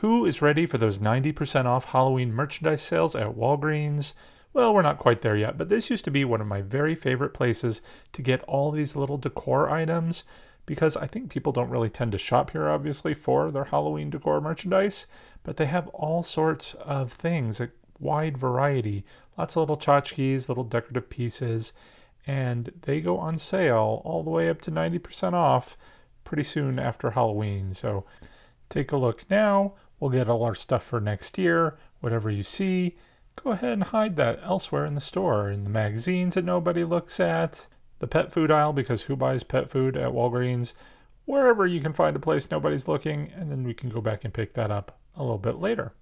Who is ready for those 90% off Halloween merchandise sales at Walgreens? Well, we're not quite there yet, but this used to be one of my very favorite places to get all these little decor items, because I think people don't really tend to shop here, obviously, for their Halloween decor merchandise, but they have all sorts of things, a wide variety, lots of little tchotchkes, little decorative pieces, and they go on sale all the way up to 90% off pretty soon after Halloween. So take a look now. We'll get all our stuff for next year. Whatever you see, go ahead and hide that elsewhere in the store, in the magazines that nobody looks at, the pet food aisle, because who buys pet food at Walgreens? Wherever you can find a place nobody's looking, and then we can go back and pick that up a little bit later.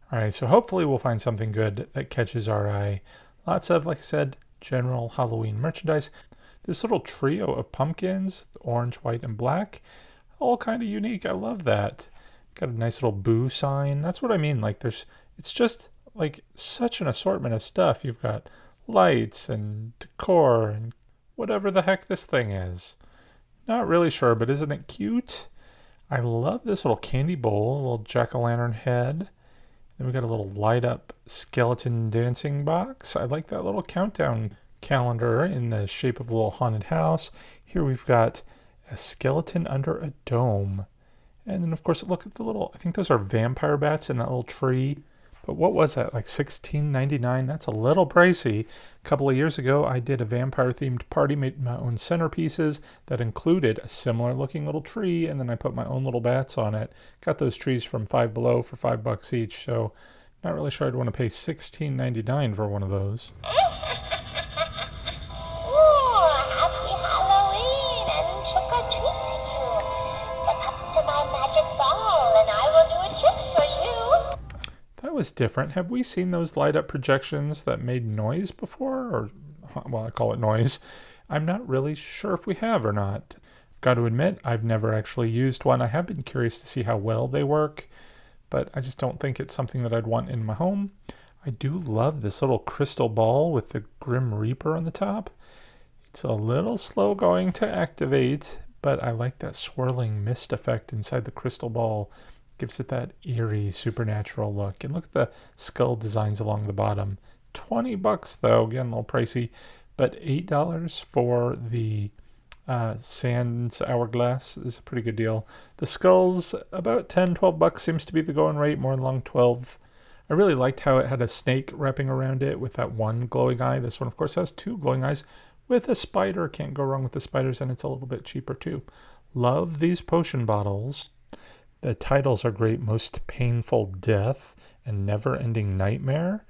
All right, so hopefully we'll find something good that catches our eye. Lots of, like I said, general Halloween merchandise. This little trio of pumpkins, orange, white, and black, all kind of unique. I love that. Got a nice little boo sign. That's what I mean. Like it's just like such an assortment of stuff. You've got lights and decor and whatever the heck this thing is. Not really sure, but isn't it cute? I love this little candy bowl, a little jack-o'-lantern head. Then we got a little light up skeleton dancing box. I like that little countdown calendar in the shape of a little haunted house. Here we've got a skeleton under a dome. And then, of course, look at the little, I think those are vampire bats in that little tree. But what was that, like $16.99? That's a little pricey. A couple of years ago, I did a vampire-themed party, made my own centerpieces that included a similar-looking little tree, and then I put my own little bats on it. Got those trees from Five Below for $5 each, so not really sure I'd want to pay $16.99 for one of those. That was different. Have we seen those light up projections that made noise before? Or, well, I call it noise. I'm not really sure if we have or not. Got to admit, I've never actually used one. I have been curious to see how well they work, but I just don't think it's something that I'd want in my home. I do love this little crystal ball with the Grim Reaper on the top. It's a little slow going to activate, but I like that swirling mist effect inside the crystal ball. Gives it that eerie, supernatural look. And look at the skull designs along the bottom. $20 though, again, a little pricey, but $8 for the Sands Hourglass is a pretty good deal. The skulls, about $10-12 seems to be the going rate, more along 12. I really liked how it had a snake wrapping around it with that one glowing eye. This one, of course, has two glowing eyes with a spider. Can't go wrong with the spiders, and it's a little bit cheaper too. Love these potion bottles. The titles are great. Most Painful Death and Never Ending Nightmare.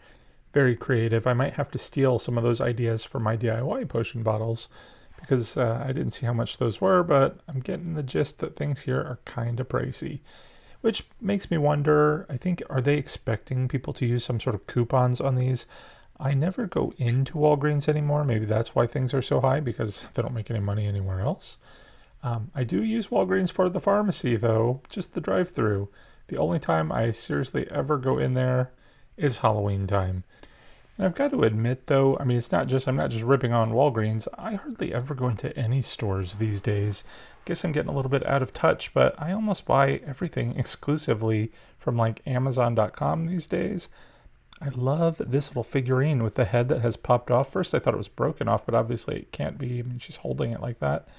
Very creative. I might have to steal some of those ideas for my DIY potion bottles because I didn't see how much those were, but I'm getting the gist that things here are kind of pricey. Which makes me wonder, I think, are they expecting people to use some sort of coupons on these? I never go into Walgreens anymore. Maybe that's why things are so high, because they don't make any money anywhere else. I do use Walgreens for the pharmacy, though, just the drive-through. The only time I seriously ever go in there is Halloween time. And I've got to admit, though, I mean, I'm not just ripping on Walgreens. I hardly ever go into any stores these days. Guess I'm getting a little bit out of touch, but I almost buy everything exclusively from like Amazon.com these days. I love this little figurine with the head that has popped off. First I thought it was broken off, but obviously it can't be. I mean, she's holding it like that.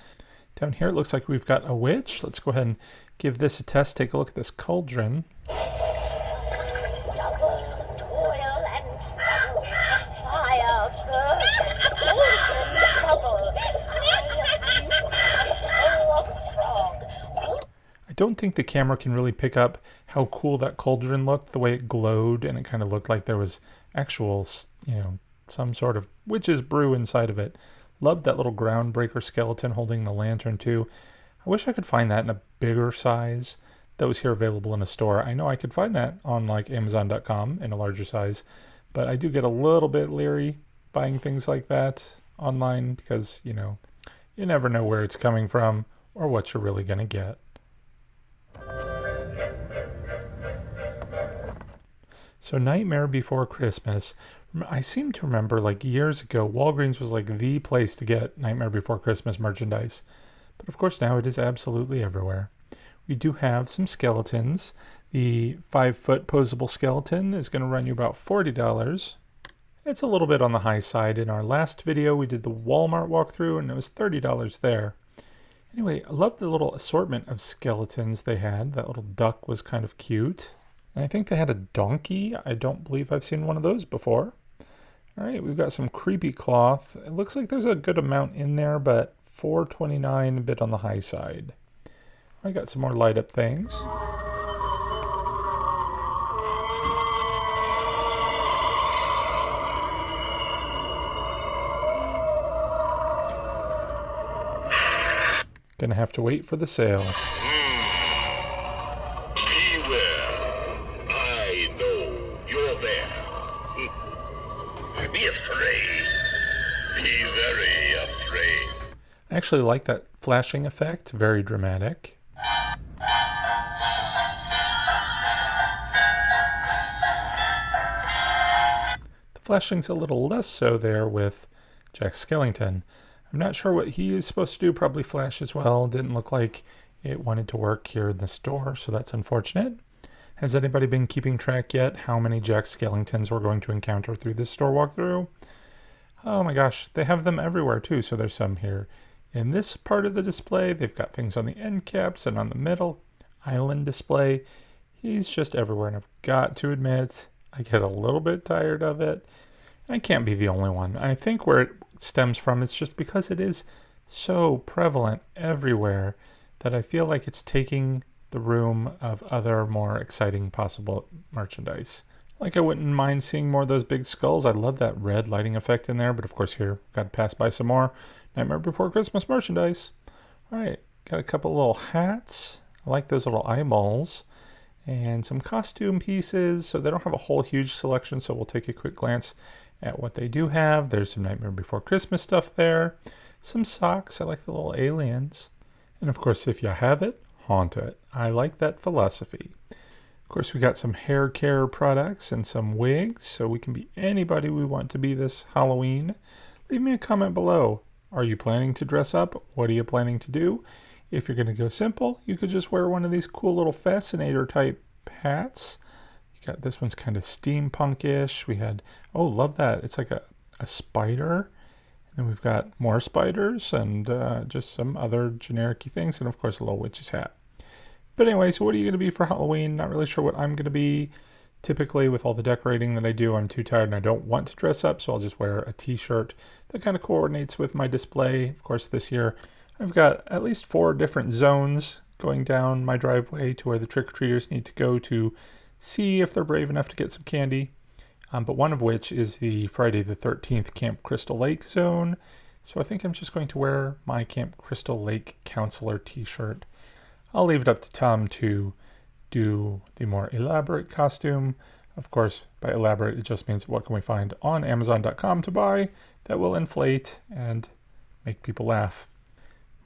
Down here it looks like we've got a witch. Let's go ahead and give this a test. Take a look at this cauldron. I don't think the camera can really pick up how cool that cauldron looked, the way it glowed, and it kind of looked like there was actual, some sort of witch's brew inside of it. Loved that little groundbreaker skeleton holding the lantern too. I wish I could find that in a bigger size that was here available in a store. I know I could find that on like Amazon.com in a larger size, but I do get a little bit leery buying things like that online because, you never know where it's coming from or what you're really going to get. So Nightmare Before Christmas, I seem to remember like years ago, Walgreens was like the place to get Nightmare Before Christmas merchandise. But of course now it is absolutely everywhere. We do have some skeletons. The 5-foot posable skeleton is going to run you about $40. It's a little bit on the high side. In our last video, we did the Walmart walkthrough, and it was $30 there. Anyway, I love the little assortment of skeletons they had. That little duck was kind of cute. And I think they had a donkey. I don't believe I've seen one of those before. All right, we've got some creepy cloth. It looks like there's a good amount in there, but $4.29, a bit on the high side. I got some more light up things. Gonna have to wait for the sale. Beware. I know you're there. Be afraid. Be very afraid. I actually like that flashing effect, very dramatic. The flashing's a little less so there with Jack Skellington. I'm not sure what he is supposed to do, probably flash as well. Didn't look like it wanted to work here in the store, so that's unfortunate. Has anybody been keeping track yet how many Jack Skellingtons we're going to encounter through this store walkthrough? Oh my gosh, they have them everywhere too, so there's some here. In this part of the display, they've got things on the end caps and on the middle island display. He's just everywhere, and I've got to admit, I get a little bit tired of it. I can't be the only one. I think where it stems from is just because it is so prevalent everywhere that I feel like it's taking the room of other more exciting possible merchandise. Like I wouldn't mind seeing more of those big skulls. I love that red lighting effect in there, but of course here, got to pass by some more Nightmare Before Christmas merchandise. All right, got a couple little hats. I like those little eyeballs. And some costume pieces. So they don't have a whole huge selection, so we'll take a quick glance at what they do have. There's some Nightmare Before Christmas stuff there. Some socks. I like the little aliens. And of course, if you have it, haunt it. I like that philosophy. Of course, we got some hair care products and some wigs, so we can be anybody we want to be this Halloween. Leave me a comment below. Are you planning to dress up? What are you planning to do? If you're going to go simple, you could just wear one of these cool little fascinator type hats. You got this one's kind of steampunk-ish. We had, oh, love that. It's like a spider. And then we've got more spiders and just some other generic-y things. And of course, a little witch's hat. But anyway, so what are you going to be for Halloween? Not really sure what I'm going to be. Typically, with all the decorating that I do, I'm too tired and I don't want to dress up. So I'll just wear a t-shirt that kind of coordinates with my display. Of course, this year, I've got at least 4 different zones going down my driveway to where the trick-or-treaters need to go to see if they're brave enough to get some candy. But one of which is the Friday the 13th Camp Crystal Lake zone. So I think I'm just going to wear my Camp Crystal Lake Counselor t-shirt. I'll leave it up to Tom to do the more elaborate costume. Of course, by elaborate, it just means what can we find on Amazon.com to buy that will inflate and make people laugh.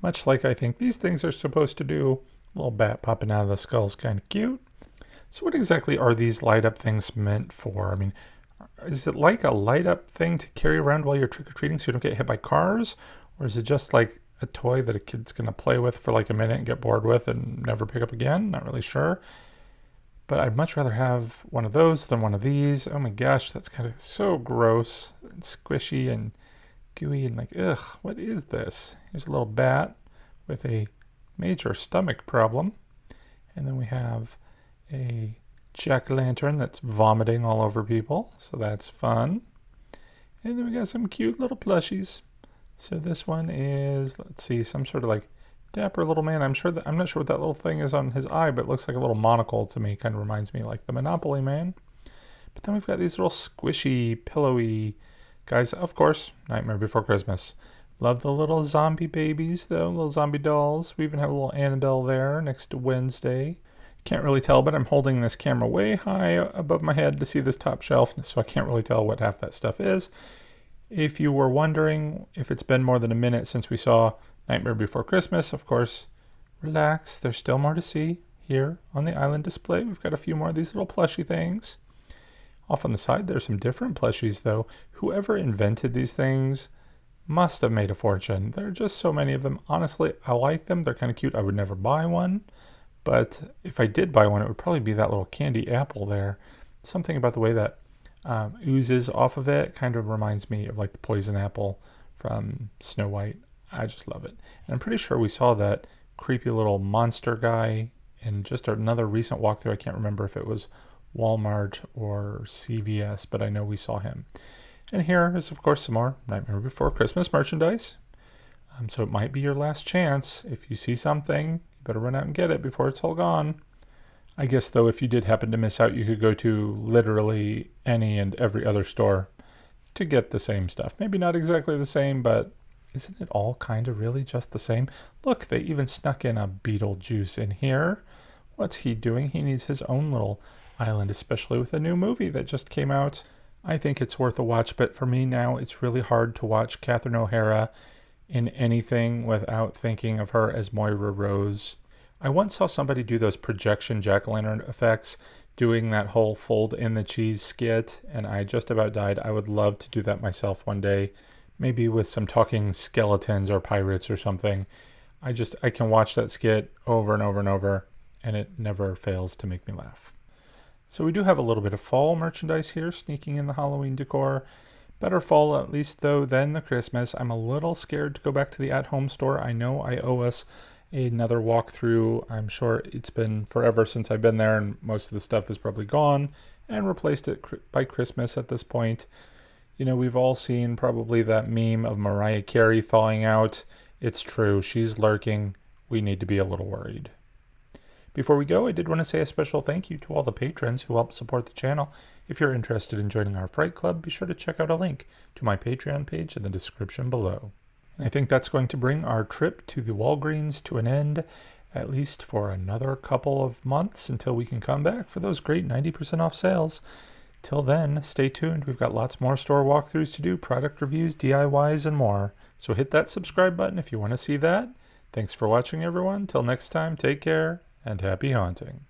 Much like I think these things are supposed to do. A little bat popping out of the skull is kind of cute. So what exactly are these light up things meant for? I mean, is it like a light up thing to carry around while you're trick-or-treating so you don't get hit by cars? Or is it just like a toy that a kid's going to play with for like a minute and get bored with and never pick up again? Not really sure. But I'd much rather have one of those than one of these. Oh my gosh, that's kind of so gross and squishy and gooey and like, ugh, what is this? Here's a little bat with a major stomach problem. And then we have a jack-o'-lantern that's vomiting all over people. So that's fun. And then we got some cute little plushies. So this one is, let's see, some sort of like dapper little man. I'm not sure what that little thing is on his eye, but it looks like a little monocle to me. Kind of reminds me like the Monopoly Man. But then we've got these little squishy, pillowy guys. Of course, Nightmare Before Christmas. Love the little zombie babies, though, little zombie dolls. We even have a little Annabelle there next to Wednesday. Can't really tell, but I'm holding this camera way high above my head to see this top shelf, so I can't really tell what half that stuff is. If you were wondering if it's been more than a minute since we saw Nightmare Before Christmas, of course, relax. There's still more to see here on the island display. We've got a few more of these little plushie things. Off on the side, there's some different plushies, though. Whoever invented these things must have made a fortune. There are just so many of them. Honestly, I like them. They're kind of cute. I would never buy one, But if I did buy one, it would probably be that little candy apple there. Something about the way that oozes off of it kind of reminds me of like the poison apple from Snow White. I just love it. And I'm pretty sure we saw that creepy little monster guy in just another recent walkthrough. I can't remember if it was Walmart or CVS, but I know we saw him. And here is, of course, some more Nightmare Before Christmas merchandise. So it might be your last chance. If you see something, you better run out and get it before it's all gone. I guess, though, if you did happen to miss out, you could go to literally any and every other store to get the same stuff. Maybe not exactly the same, but isn't it all kind of really just the same? Look, they even snuck in a Beetlejuice in here. What's he doing? He needs his own little island, especially with a new movie that just came out. I think it's worth a watch, but for me now, it's really hard to watch Catherine O'Hara in anything without thinking of her as Moira Rose. I once saw somebody do those projection jack-o'-lantern effects doing that whole fold in the cheese skit, and I just about died. I would love to do that myself one day, maybe with some talking skeletons or pirates or something. I can watch that skit over and over and over, and it never fails to make me laugh. So we do have a little bit of fall merchandise here sneaking in the Halloween decor. Better fall at least though than the Christmas. I'm a little scared to go back to the at-home store. I know I owe us another walkthrough. I'm sure it's been forever since I've been there, and most of the stuff is probably gone and replaced it by Christmas at this point. You know, we've all seen probably that meme of Mariah Carey thawing out. It's true. She's lurking. We need to be a little worried. Before we go, I did want to say a special thank you to all the patrons who help support the channel. If you're interested in joining our Fright Club, be sure to check out a link to my Patreon page in the description below. And I think that's going to bring our trip to the Walgreens to an end, at least for another couple of months until we can come back for those great 90% off sales. Till then, stay tuned. We've got lots more store walkthroughs to do, product reviews, DIYs, and more. So hit that subscribe button if you want to see that. Thanks for watching, everyone. Till next time, take care and happy haunting.